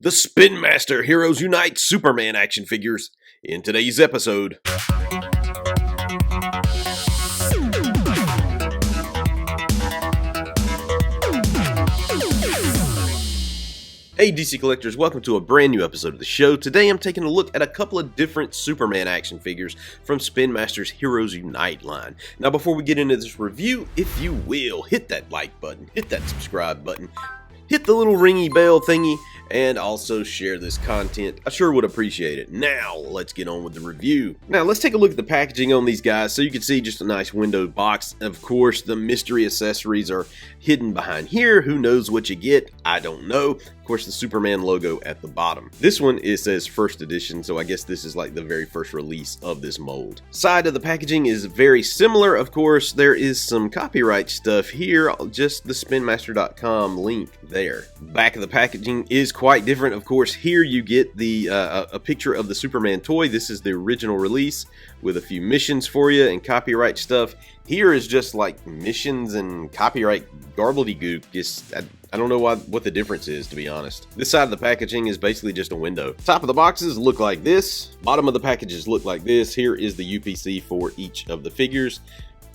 The Spin Master Heroes Unite Superman action figures in today's episode. Hey DC Collectors, welcome to a brand new episode of the show. Today I'm taking a look at a couple of different Superman action figures from Spin Master's Heroes Unite line. Now before we get into this review, if you will, hit that like button, hit that subscribe button, hit the little ringy bell thingy, and also share this content. I sure would appreciate it. Now, let's get on with the review. Now, let's take a look at the packaging on these guys. So you can see just a nice windowed box. Of course, the mystery accessories are hidden behind here. Who knows what you get? I don't know. Of course, the Superman logo at the bottom. This one, it says first edition, so I guess this is like the very first release of this mold. Side of the packaging is very similar. Of course, there is some copyright stuff here, just the spinmaster.com link there. Back of the packaging is quite different. Of course, here you get the a picture of the Superman toy. This is the original release with a few missions for you and copyright stuff. Here is just like missions and copyright garbledy-gook. Just I don't know what the difference is, to be honest. This side of the packaging is basically just a window. Top of the boxes look like this. Bottom of the packages look like this. Here is the UPC for each of the figures.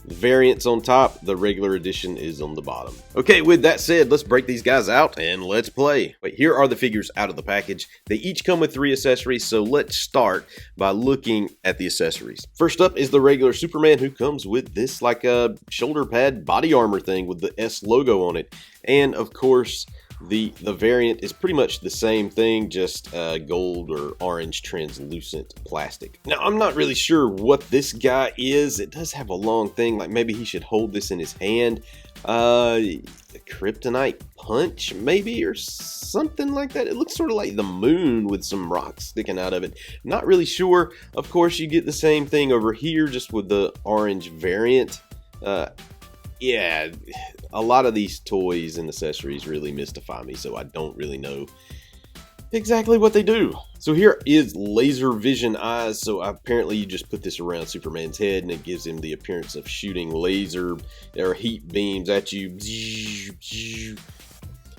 The variants on top, the regular edition is on the bottom. Okay, with that said, let's break these guys out and let's play. Wait, here are the figures out of the package. They each come with 3 accessories, so let's start by looking at the accessories. First up is the regular Superman, who comes with this like a shoulder pad body armor thing with the S logo on it. And of course, the variant is pretty much the same thing, just gold or orange translucent plastic. Now, I'm not really sure what this guy is. It does have a long thing, like maybe he should hold this in his hand. Kryptonite punch, maybe, or something like that. It looks sort of like the moon with some rocks sticking out of it. Not really sure. Of course, you get the same thing over here, just with the orange variant. Yeah, a lot of these toys and accessories really mystify me, so I don't really know exactly what they do. So here is laser vision eyes. So apparently you just put this around Superman's head and it gives him the appearance of shooting laser or heat beams at you.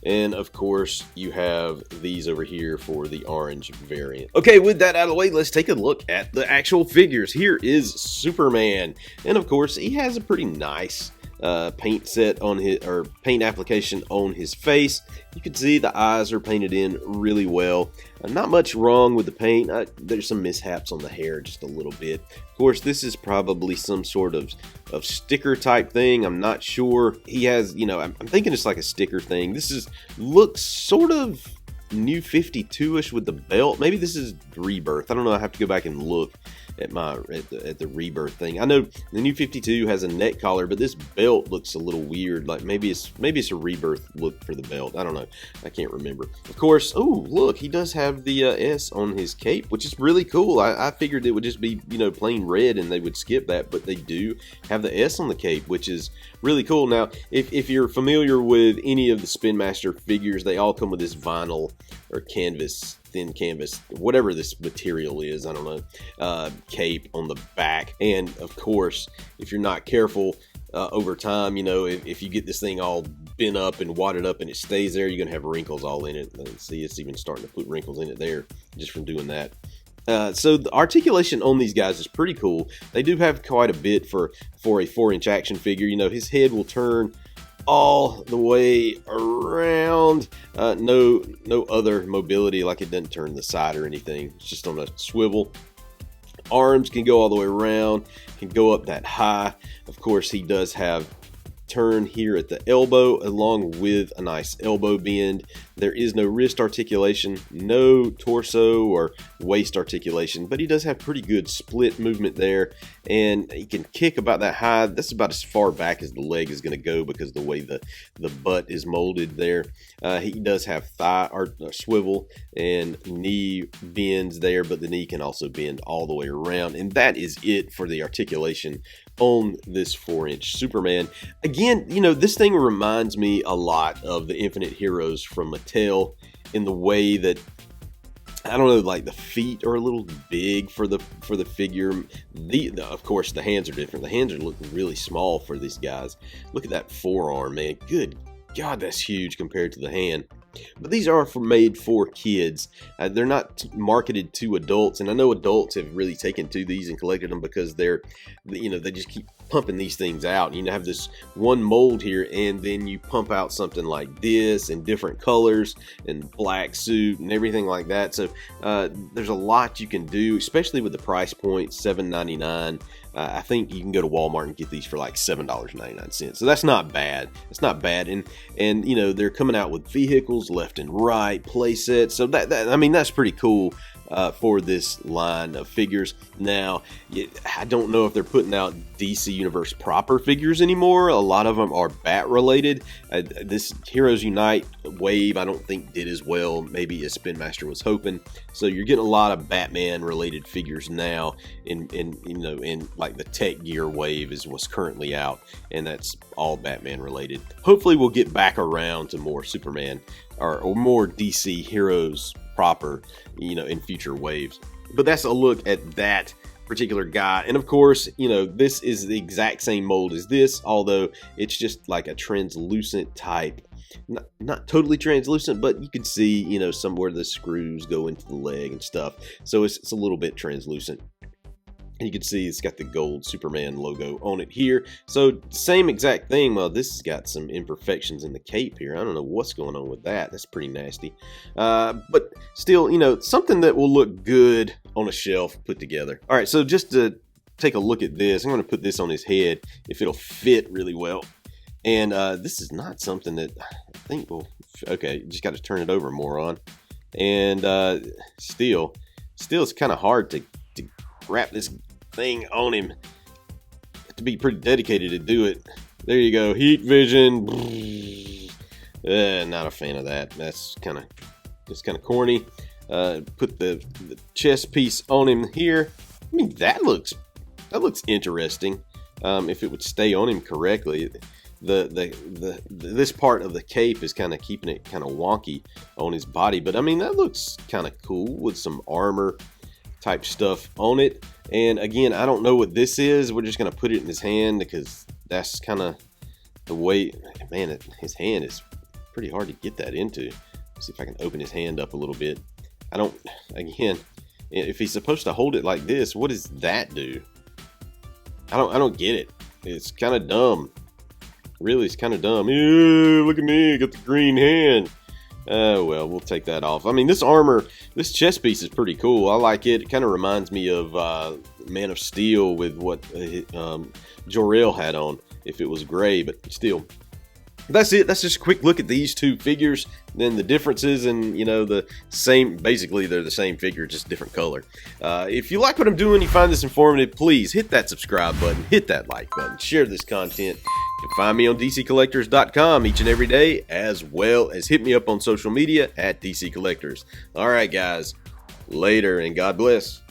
And of course, you have these over here for the orange variant. Okay, with that out of the way, let's take a look at the actual figures. Here is Superman. And of course, he has a pretty nice paint set on his, or paint application on his face. You can see the eyes are painted in really well. Not much wrong with the paint. There's some mishaps on the hair, just a little bit. Of course, this is probably some sort of sticker type thing. I'm not sure. He has, you know, I'm thinking it's like a sticker thing. This looks sort of New 52-ish with the belt. Maybe this is Rebirth. I don't know. I have to go back and look at the Rebirth thing. I know the New 52 has a neck collar, but this belt looks a little weird. Like maybe it's a Rebirth look for the belt. I don't know. I can't remember. Of course, oh look, he does have the S on his cape, which is really cool. I figured it would just be, you know, plain red and they would skip that, but they do have the S on the cape, which is really cool. Now, if you're familiar with any of the Spin Master figures, they all come with this vinyl or canvas, thin canvas, whatever this material is, I don't know, cape on the back. And of course, if you're not careful, over time, you know, if you get this thing all bent up and wadded up and it stays there, you're gonna have wrinkles all in it. See, it's even starting to put wrinkles in it there just from doing that. So the articulation on these guys is pretty cool. They do have quite a bit for a 4-inch action figure. You know, his head will turn all the way around. No other mobility, like it doesn't turn the side or anything. It's just on a swivel. Arms can go all the way around, can go up that high. Of course, he does have turn here at the elbow, along with a nice elbow bend. There is no wrist articulation, no torso or waist articulation, but he does have pretty good split movement there, and he can kick about that high. That's about as far back as the leg is going to go because of the way the butt is molded there. He does have thigh or swivel and knee bends there, but the knee can also bend all the way around, and that is it for the articulation on this 4-inch Superman. Again, you know, this thing reminds me a lot of the Infinite Heroes from Mattel in the way that, I don't know, like the feet are a little big for the figure. Of course, the hands are different. The hands are looking really small for these guys. Look at that forearm, man. Good God, that's huge compared to the hand. But these are made for kids. They're not marketed to adults, and I know adults have really taken to these and collected them because they're, they just keep pumping these things out. You have this one mold here, and then you pump out something like this in different colors and black suit and everything like that. So there's a lot you can do, especially with the price point, $7.99. I think you can go to Walmart and get these for like $7.99. So that's not bad. It's not bad. And they're coming out with vehicles left and right, play sets. So that's pretty cool for this line of figures. Now, I don't know if they're putting out DC Universe proper figures anymore. A lot of them are Bat related. This Heroes Unite wave, I don't think did as well maybe as Spin Master was hoping. So you're getting a lot of Batman related figures now in like the Tech Gear wave is what's currently out, and that's all Batman related. Hopefully we'll get back around to more Superman or more DC heroes proper, in future waves. But that's a look at that particular guy. And of course, this is the exact same mold as this, although it's just like a translucent type. Not totally translucent, but you can see, somewhere the screws go into the leg and stuff. So it's a little bit translucent. You can see it's got the gold Superman logo on it here. So same exact thing. Well, this has got some imperfections in the cape here. I don't know what's going on with that. That's pretty nasty. But still, something that will look good on a shelf put together. All right, so just to take a look at this, I'm going to put this on his head if it'll fit really well. And this is not something that I think will... Okay, just got to turn it over, moron. And still it's kind of hard to wrap this thing on him. To be pretty dedicated to do it. There you go, heat vision. Not a fan of that. That's kind of corny. Put the chest piece on him here. I mean, that looks interesting. If it would stay on him correctly. This part of the cape is kind of keeping it kind of wonky on his body, but I mean that looks kind of cool with some armor type stuff on it. And again, I don't know what this is. We're just going to put it in his hand because that's kind of the way, man, his hand is pretty hard to get that into. Let's see if I can open his hand up a little bit. Again, if he's supposed to hold it like this, what does that do? I don't get it. It's kind of dumb. Really, it's kind of dumb. Ew, look at me, got the green hand. Well, we'll take that off. I mean, this armor, this chest piece is pretty cool. I like it. It kind of reminds me of Man of Steel with what Jor-El had on, if it was gray, but still. That's it. That's just a quick look at these two figures, then the differences, and the same, basically they're the same figure, just different color. If you like what I'm doing, you find this informative, please hit that subscribe button, hit that like button, share this content. You can find me on DCCollectors.com each and every day, as well as hit me up on social media at DCCollectors. All right, guys, later, and God bless.